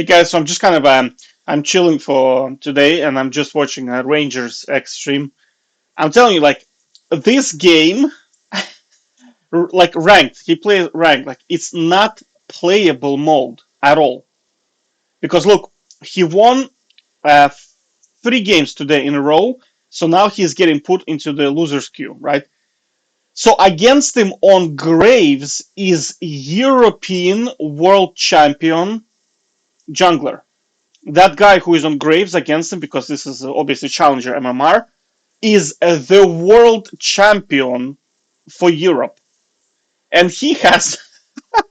Hey guys, so I'm just kind of I'm chilling for today, and I'm just watching a Rangerzx stream. I'm telling you, like this game, like ranked, he plays ranked, like it's not playable mode at all. Because look, he won uh, 3 games today in a row, so now he's getting put into the losers queue, right? So against him on Graves is European World Champion jungler. That guy who is on Graves against him, because this is obviously Challenger MMR, is the world champion for Europe. And he has,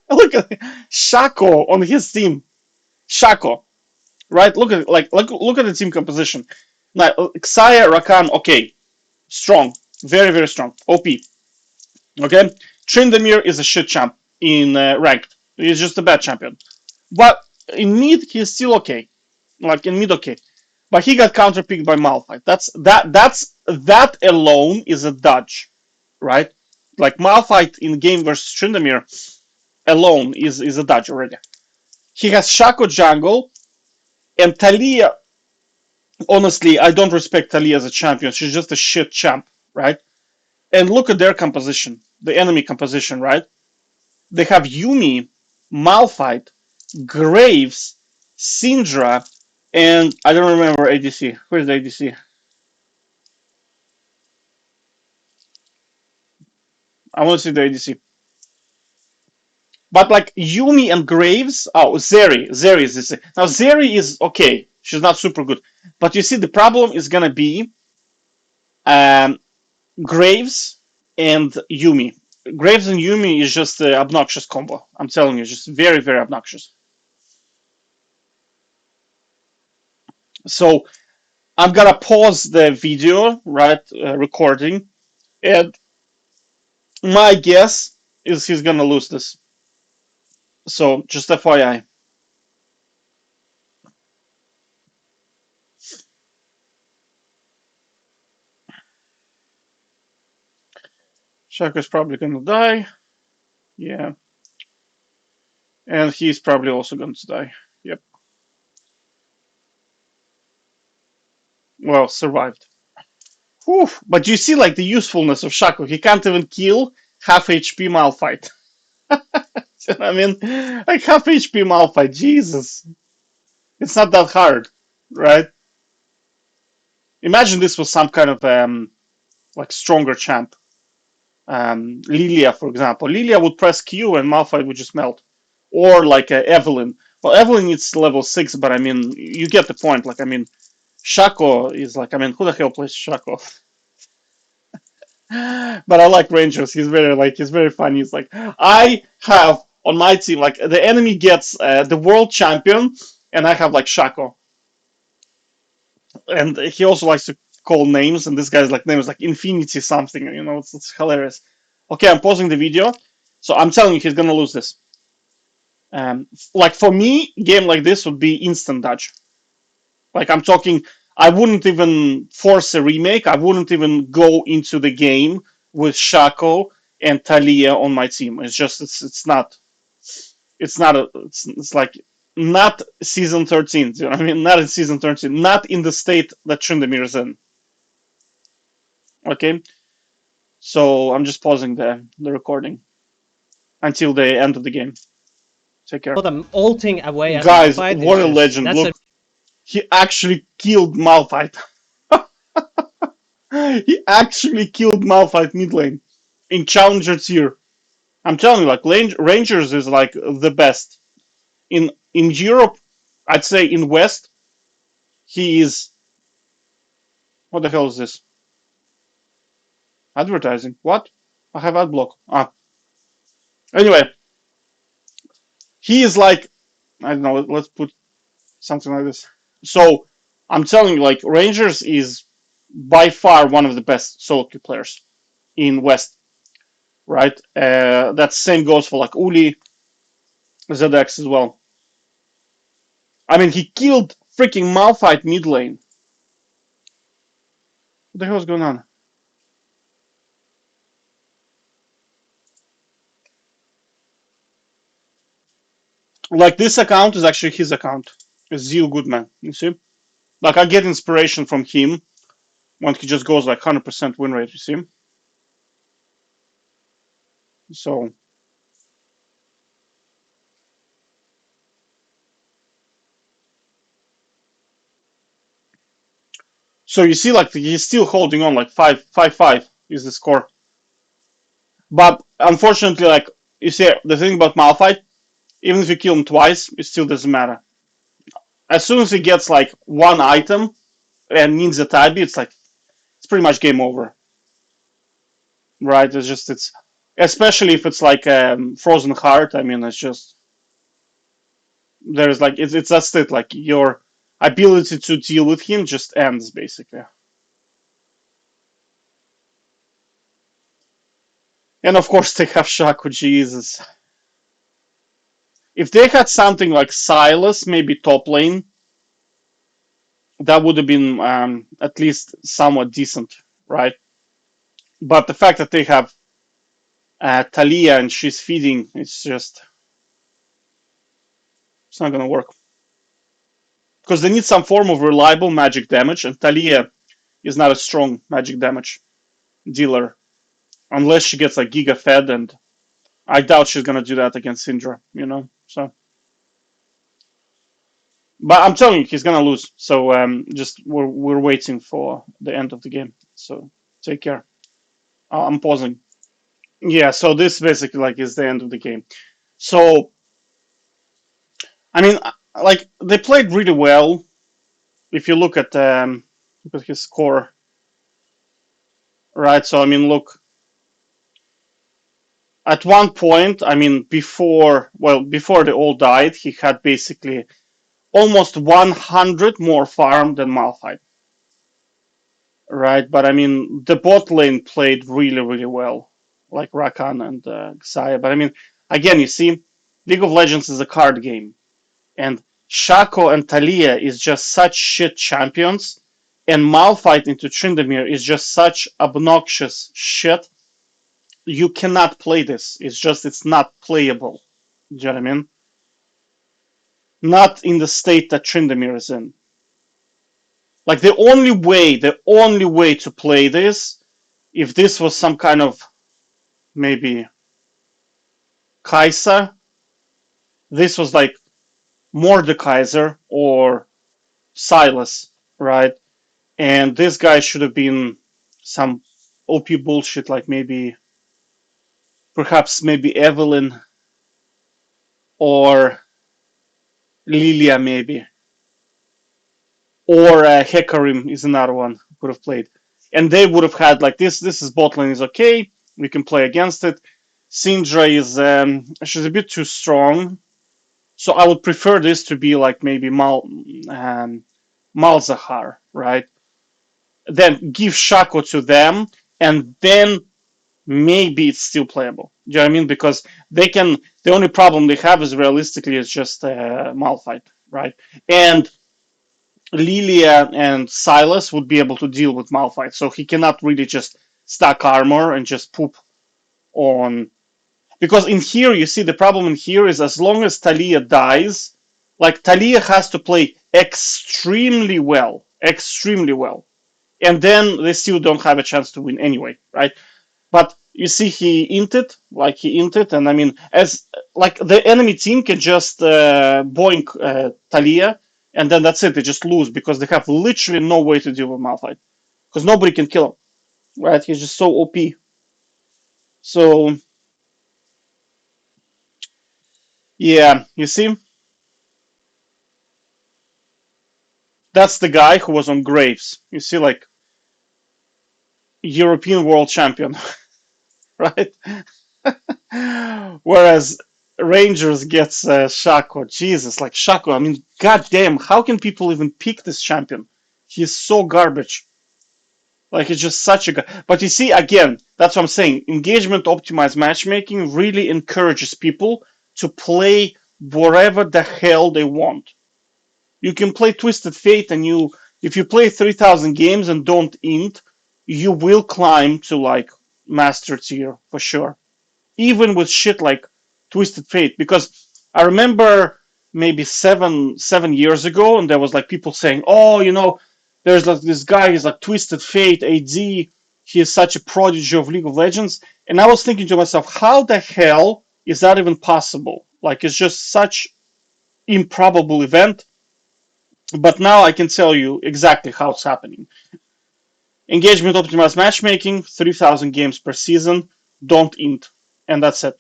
look at Shaco on his team. Shaco, right? Look at the team composition. Now, Xayah, Rakan, okay, strong, very very strong, OP. Okay, Tryndamere is a shit champ in ranked. He's just a bad champion. But in mid, he's still okay. Like in mid, okay. But he got counterpicked by Malphite. That alone is a dodge, right? Like Malphite in game versus Tryndamere alone is a dodge already. He has Shaco jungle and Talia. Honestly, I don't respect Talia as a champion. She's just a shit champ, right? And look at their composition, the enemy composition, right? They have Yumi, Malphite, Graves, Syndra, and I don't remember ADC. Where's the ADC? I want to see the ADC. But like Yumi and Graves, oh Zeri is this. Now Zeri is okay. She's not super good, but you see the problem is gonna be um, Graves and Yumi. Graves and Yumi is just an obnoxious combo. I'm telling you, just very very obnoxious. So I'm gonna pause the video, right, recording, and my guess is he's gonna lose this. So just FYI. Shaka's probably gonna die. Yeah. And he's probably also going to die. Yep. Well, survived. Whew. But you see, like, the usefulness of Shaco. He can't even kill half HP Malphite. I mean, like, half HP Malphite. Jesus. It's not that hard, right? Imagine this was some kind of, like, stronger champ. Lilia, for example. Lilia would press Q and Malphite would just melt. Or, like, Evelyn. Well, Evelyn is level 6, but I mean, you get the point. Like, I mean, Shaco is like, I mean, who the hell plays Shaco? But I like Rangers. He's very funny. He's like, I have on my team, like the enemy gets the world champion, and I have like Shaco, and he also likes to call names, and this guy's like name is like Infinity something. You know, it's hilarious. Okay, I'm pausing the video, so I'm telling you, he's gonna lose this. Like for me, game like this would be instant dodge. Like I'm talking, I wouldn't even force a remake. I wouldn't even go into the game with Shaco and Talia on my team. It's just it's like not season 13. You know what I mean? Not in season 13. Not in the state that Tryndamere is in. Okay, so I'm just pausing the recording until the end of the game. Take care, For them ulting away at guys. Malphite What is a just legend! that's Look, he actually killed Malphite. He actually killed Malphite mid lane in Challenger tier. I'm telling you, like Rangers is like the best in Europe. I'd say in West, he is. What the hell is this? Advertising? What? I have ad block. Ah. Anyway, he is like I don't know. Let's put something like this. So I'm telling you, like Rangers is by far one of the best solo queue players in West. Right? That same goes for like Uli, ZX as well. I mean, he killed freaking Malphite mid lane. What the hell is going on? Like this account is actually his account. It's Zeal Goodman. You see? Like I get inspiration from him when he just goes like 100% win rate. You see? So so you see, like he's still holding on. Like 5-5-5 is the score. But unfortunately, like you see, the thing about Malphite, even if you kill him twice, it still doesn't matter. As soon as he gets like one item and needs a Tabi, it's like it's pretty much game over, right? It's especially if it's like Frozen Heart. I mean, it's just there's like it's just it. Like your ability to deal with him just ends basically. And of course they have Shaco. Jesus, if they had something like Silas, maybe top lane, that would have been at least somewhat decent, right? But the fact that they have Talia and she's feeding, it's not gonna work because they need some form of reliable magic damage, and Talia is not a strong magic damage dealer unless she gets like Giga fed, and I doubt she's gonna do that against Syndra, you know. So, but I'm telling you, he's gonna lose. So just we're waiting for the end of the game. So take care. I'm pausing. Yeah. So this basically like is the end of the game. So I mean, like they played really well. If you look at his score, right? So I mean, look, at one point, I mean, before they all died, he had basically almost 100 more farm than Malphite, right? But I mean, the bot lane played really, really well, like Rakan and Xayah. But I mean, again, you see, League of Legends is a card game, and Shaco and Talia is just such shit champions, and Malphite into Tryndamere is just such obnoxious shit. You cannot play this. It's not playable. Do you know what I mean? Not in the state that Tryndamere is in. Like the only way to play this, if this was some kind of maybe Kai'Sa, this was like Mordekaiser or Silas, right? And this guy should have been some OP bullshit, like perhaps maybe Evelyn or Lilia, maybe, or Hecarim is another one who could have played, and they would have had like this. This is bot lane is okay. We can play against it. Syndra is she's a bit too strong, so I would prefer this to be like maybe Malzahar, right? Then give Shaco to them, and then maybe it's still playable. Do you know what I mean? Because they can. The only problem they have is realistically is just Malphite, right? And Lilia and Silas would be able to deal with Malphite, so he cannot really just stack armor and just poop on. Because in here, you see, the problem in here is as long as Talia dies, like Talia has to play extremely well, and then they still don't have a chance to win anyway, right? But you see, he inted, and I mean, as like the enemy team can just boink Talia, and then that's it. They just lose because they have literally no way to deal with Malphite because nobody can kill him, right? He's just so OP. So yeah, you see, that's the guy who was on Graves. You see, like European world champion, right? Whereas Rangers gets Shaco. Jesus, like Shaco. I mean, goddamn, how can people even pick this champion? He's so garbage. Like, it's just such a guy. But you see, again, that's what I'm saying. Engagement optimized matchmaking really encourages people to play whatever the hell they want. You can play Twisted Fate, and if you play 3,000 games and don't int, you will climb to like master tier for sure, even with shit like Twisted Fate. Because I remember maybe seven years ago, and there was like people saying, "Oh, there's like this guy, he's like Twisted Fate AD. He is such a prodigy of League of Legends." And I was thinking to myself, how the hell is that even possible? Like, it's just such improbable event. But now I can tell you exactly how it's happening. Engagement optimized matchmaking, 3,000 games per season. Don't int, and that's it.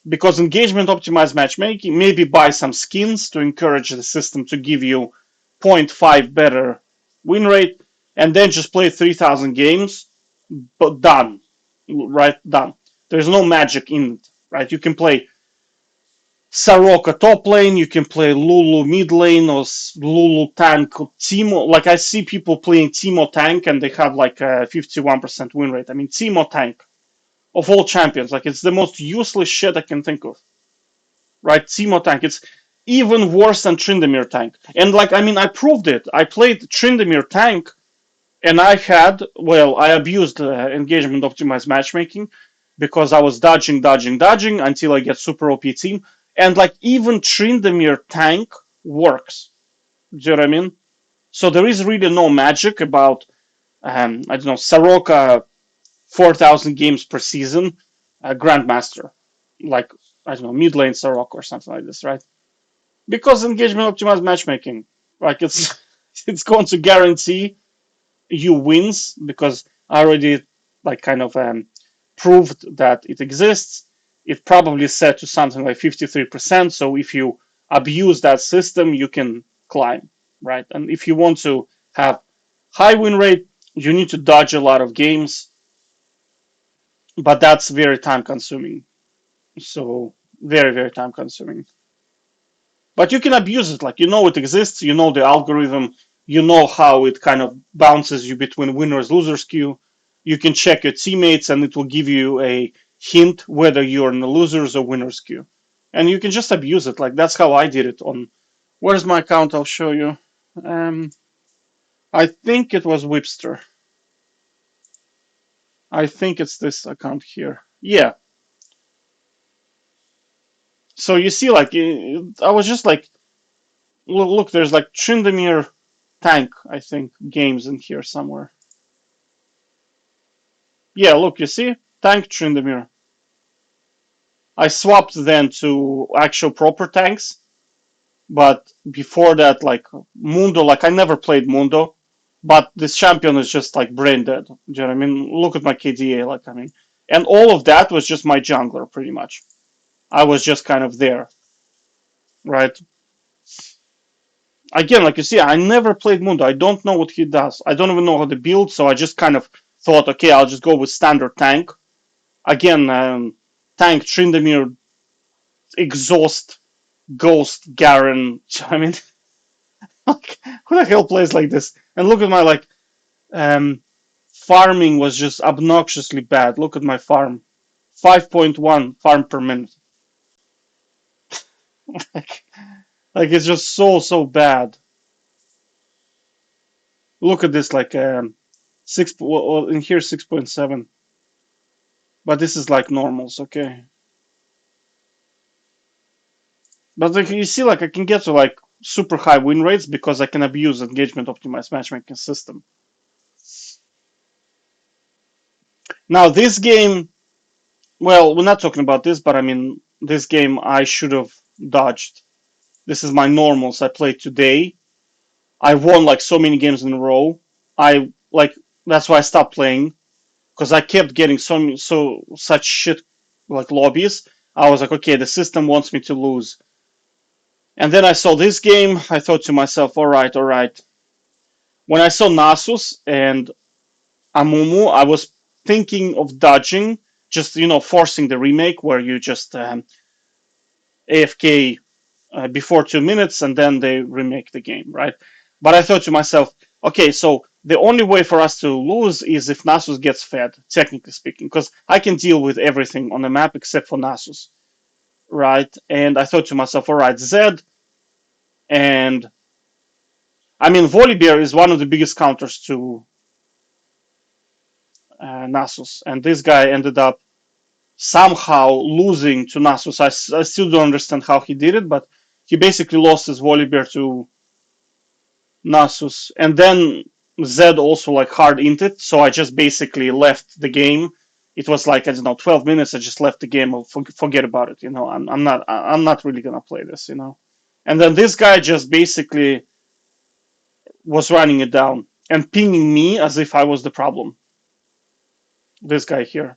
Because engagement optimized matchmaking, maybe buy some skins to encourage the system to give you zero point 0.5 better win rate, and then just play 3,000 games, but done. Right? Done. There's no magic in it. Right? You can play Saroka top lane, you can play Lulu mid lane, or Lulu tank, or Timo. Like, I see people playing Timo tank and they have like a 51% win rate. I mean, Timo tank, of all champions, like, it's the most useless shit I can think of. Right? Timo tank. It's even worse than Tryndamere tank. And like, I mean, I proved it. I played Tryndamere tank, and I abused engagement optimized matchmaking because I was dodging until I get super OP team. And like, even Tryndamere tank works. Do you know what I mean? So there is really no magic about, I don't know, Saroka 4,000 games per season, Grandmaster. Like, I don't know, mid lane Saroka or something like this, right? Because engagement optimized matchmaking, like, it's it's going to guarantee you wins because I already like kind of proved that it exists. It probably set to something like 53%. So if you abuse that system, you can climb, right? And if you want to have high win rate, you need to dodge a lot of games, but that's very time consuming. So very, very time consuming. But you can abuse it. Like, it exists, the algorithm, how it kind of bounces you between winners losers queue. You can check your teammates and it will give you a hint whether you're in the losers or winners queue. And you can just abuse it. Like, that's how I did it on. Where's my account? I'll show you. Um, I think it was Whipster. I think it's this account here. Yeah. So you see, like, I was just like, look, there's like Tryndamere tank, I think, games in here somewhere. Yeah, look, you see? Tank Tryndamere. I swapped then to actual proper tanks, but before that, like, Mundo, like, I never played Mundo, but this champion is just like brain dead. Do you know what I mean? Look at my KDA, like, I mean, and all of that was just my jungler, pretty much. I was just kind of there, right? Again, like you see, I never played Mundo. I don't know what he does. I don't even know how to build, so I just kind of thought, okay, I'll just go with standard tank. Again, tank Tryndamere, exhaust, ghost, Garen. I mean, who the hell plays like this? And look at my like um, farming was just obnoxiously bad. Look at my farm, 5.1 farm per minute. like, like, it's just so bad. Look at this, like six. Well, in here 6.7, but this is like normals, okay. But like, you see, like, I can get to like super high win rates because I can abuse engagement optimized matchmaking system. Now this game, well, we're not talking about this, but I mean, this game I should have dodged. This is my normals I played today. I won like so many games in a row. I like That's why I stopped playing because I kept getting such shit like lobbies. I was like, okay, the system wants me to lose. And then I saw this game. I thought to myself, all right, all right. When I saw Nasus and Amumu, I was thinking of dodging, just forcing the remake where you just AFK before 2 minutes and then they remake the game, right? But I thought to myself, okay, so the only way for us to lose is if Nasus gets fed, technically speaking, because I can deal with everything on the map except for Nasus, right? And I thought to myself, all right, Zed, and I mean, Volibear is one of the biggest counters to Nasus, and this guy ended up somehow losing to Nasus. I still don't understand how he did it, but he basically lost his Volibear to Nasus, and then Zed also like hard inted, so I just basically left the game. It was like I don't know 12 minutes. I just left the game. I'll forget about it. I'm not really gonna play this. And then this guy just basically was running it down and pinging me as if I was the problem. This guy here.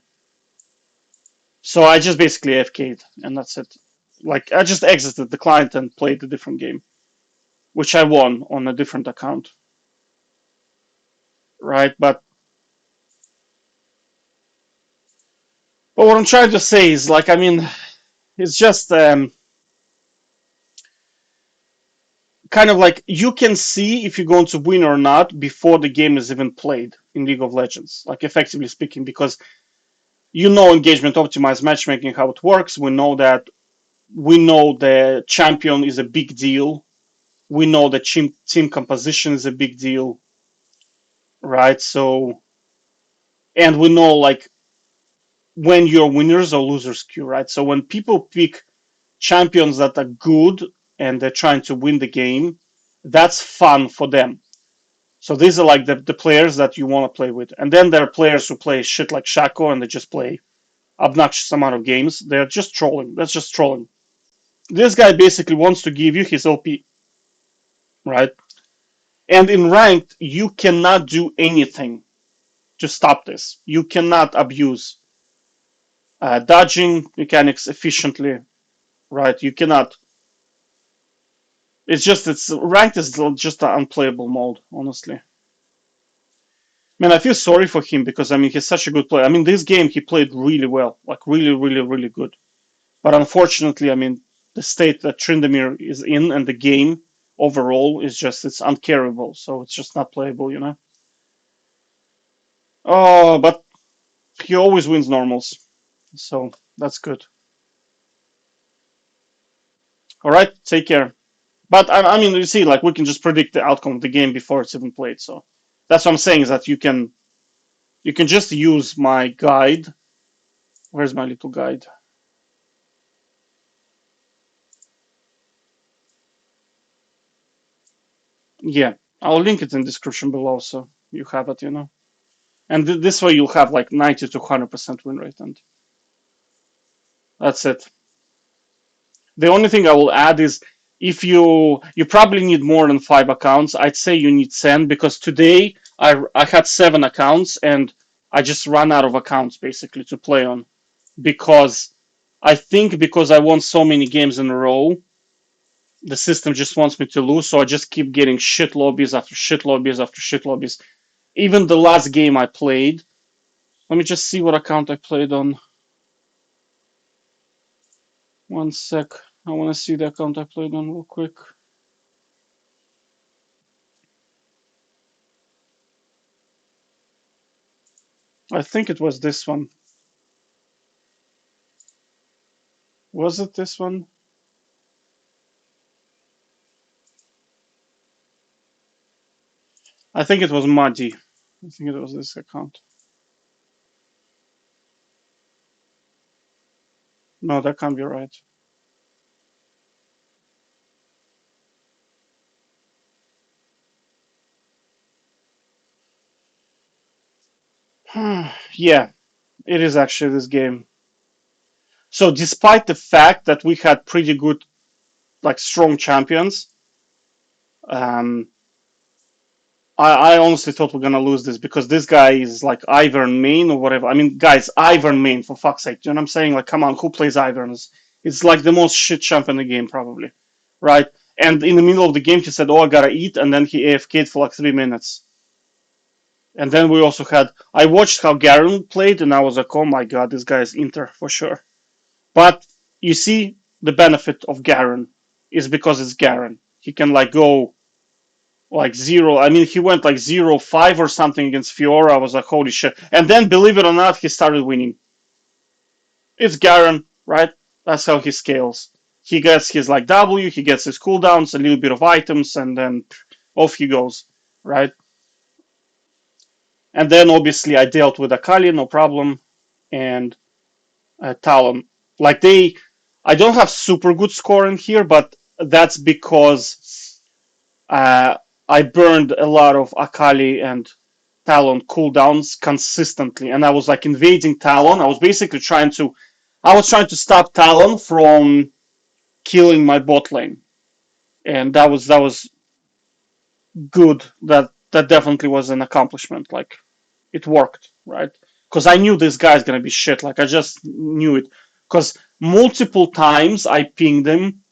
So I just basically AFK'd and that's it. Like I just exited the client and played a different game, which I won on a different account, right? But what I'm trying to say is like I mean it's just kind of like you can see if you're going to win or not before the game is even played in League of Legends, like effectively speaking, because engagement optimized matchmaking how it works. We know the champion is a big deal. We know the team composition is a big deal, right? So, and we know like when you're winners or losers queue, right? So when people pick champions that are good and they're trying to win the game, that's fun for them. So these are like the players that you want to play with. And then there are players who play shit like Shaco and they just play obnoxious amount of games. They're just trolling. That's just trolling. This guy basically wants to give you his LP, right? And in ranked, you cannot do anything to stop this. You cannot abuse dodging mechanics efficiently, right? You cannot. It's ranked is just an unplayable mode, honestly. Man, I feel sorry for him because I mean he's such a good player. I mean this game he played really well, like really, really, really good. But unfortunately, I mean the state that Tryndamere is in and the game overall is just it's uncarryable. So it's just not playable. Oh, but he always wins normals, so that's good. All right, take care. But I mean, you see, like we can just predict the outcome of the game before it's even played. So that's what I'm saying is that you can just use my guide. Where's my little guide? Yeah, I'll link it in the description below so you have it. And this way you'll have like 90 to 100% win rate, and that's it. The only thing I will add is if you probably need more than 5 accounts. I'd say you need 10 because today I had 7 accounts and I just ran out of accounts basically to play on because I think because I won so many games in a row, the system just wants me to lose, so I just keep getting shit lobbies after shit lobbies after shit lobbies. Even the last game I played, let me just see what account I played on. One sec. I want to see the account I played on real quick. I think it was this one. Was it this one? I think it was Muddy. I think it was this account. No, that can't be right. Yeah, it is actually this game. So despite the fact that we had pretty good, like strong champions, um, I honestly thought we're gonna lose this because this guy is like Ivern main or whatever. I mean, guys, Ivern main for fuck's sake. Do you know what I'm saying? Like, come on, who plays Iverns? It's like the most shit champ in the game, probably, right? And in the middle of the game, he said, "Oh, I gotta eat," and then he AFK'd for like 3 minutes. And then we also had. I watched how Garen played, and I was like, "Oh my god, this guy is Inter for sure." But you see, the benefit of Garen is because it's Garen. He can like go like zero. I mean, he went like 0-5 or something against Fiora. I was like, holy shit. And then, believe it or not, he started winning. It's Garen, right? That's how he scales. He gets his like W, he gets his cooldowns, a little bit of items, and then off he goes, right? And then obviously I dealt with Akali, no problem, and Talon. Like I don't have super good scoring here, but that's because uh, I burned a lot of Akali and Talon cooldowns consistently, and I was like invading Talon. I was basically trying to stop Talon from killing my bot lane, and that was good. That definitely was an accomplishment. Like it worked, right? Because I knew this guy's gonna be shit. Like I just knew it. Because multiple times I pinged him.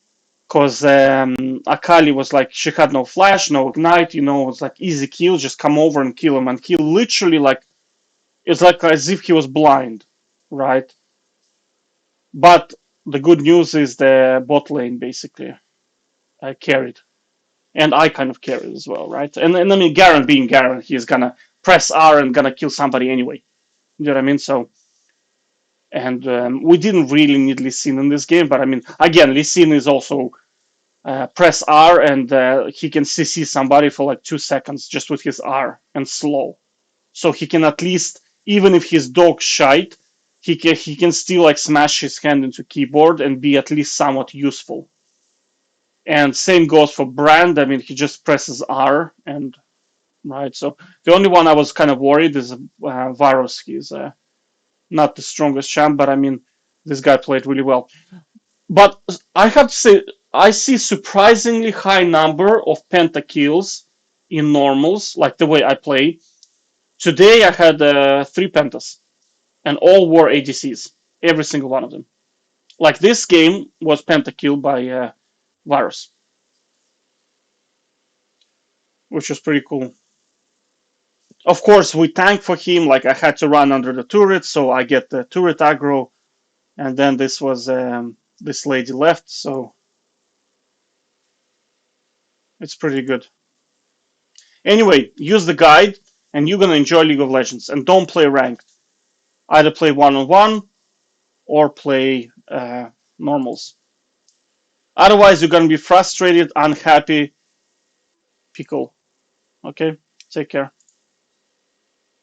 Because Akali was like she had no flash, no ignite. It was like easy kill. Just come over and kill him, and he literally like it's like as if he was blind, right? But the good news is the bot lane basically carried, and I kind of carried as well, right? And I mean, Garen being Garen, he's gonna press R and gonna kill somebody anyway. You know what I mean? So, and we didn't really need Lee Sin in this game, but I mean, again, Lee Sin is also press R and he can CC somebody for like 2 seconds just with his R and slow. So he can at least, even if his dog shite, he can still like smash his hand into keyboard and be at least somewhat useful. And same goes for Brand. I mean, he just presses R and right. So the only one I was kind of worried is Varus. He's not the strongest champ, but I mean, this guy played really well. But I have to say, I see surprisingly high number of pentakills in normals, like the way I play. Today I had 3 pentas, and all were ADCs, every single one of them. Like this game was pentakill by Varus, which was pretty cool. Of course, we tanked for him. Like I had to run under the turret, so I get the turret aggro, and then this lady left, so it's pretty good. Anyway, use the guide, and you're gonna enjoy League of Legends. And don't play ranked. Either play one on one or play normals. Otherwise, you're gonna be frustrated, unhappy, pickle. Okay, take care.